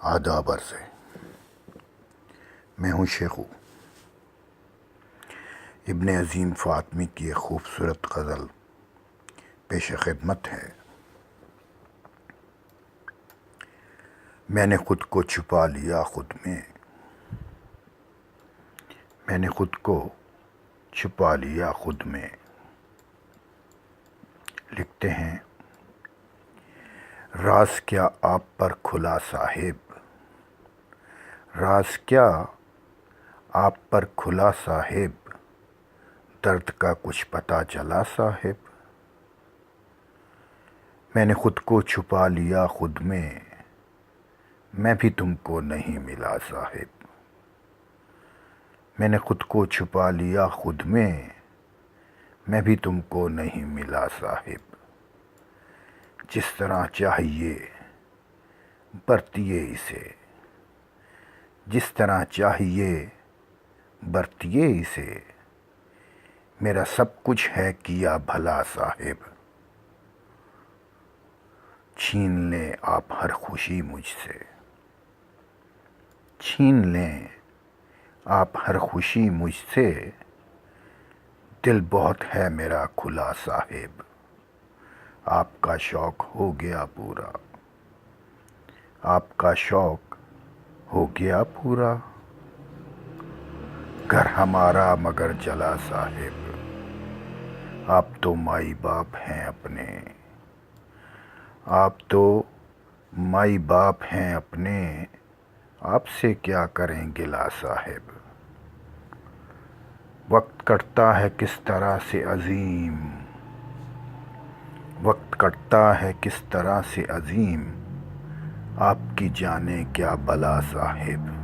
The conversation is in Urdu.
آداب عرض ہے۔ میں ہوں شیخو۔ ابن عظیم فاطمی کی ایک خوبصورت غزل پیش خدمت ہے۔ میں نے خود کو چھپا لیا خود میں، میں نے خود کو چھپا لیا خود میں۔ لکھتے ہیں، راز کیا آپ پر کھلا صاحب، راز کیا آپ پر کھلا صاحب، درد کا کچھ پتہ چلا صاحب۔ میں نے خود کو چھپا لیا خود میں بھی تم کو نہیں ملا صاحب۔ میں نے خود کو چھپا لیا خود میں بھی تم کو نہیں ملا صاحب۔ جس طرح چاہیے برتیے اسے، جس طرح چاہیے برتیے اسے، میرا سب کچھ ہے کیا بھلا صاحب۔ چھین لیں آپ ہر خوشی مجھ سے، چھین لیں آپ ہر خوشی مجھ سے، دل بہت ہے میرا کھلا صاحب۔ آپ کا شوق ہو گیا پورا، آپ کا شوق ہو گیا پورا، گھر ہمارا مگر جلا صاحب۔ آپ تو مائی باپ ہیں اپنے، آپ تو مائی باپ ہیں اپنے، آپ سے کیا کریں گلا صاحب۔ وقت کٹتا ہے کس طرح سے عظیم، وقت کٹتا ہے کس طرح سے عظیم، آپ کی جانیں کیا بلا صاحب۔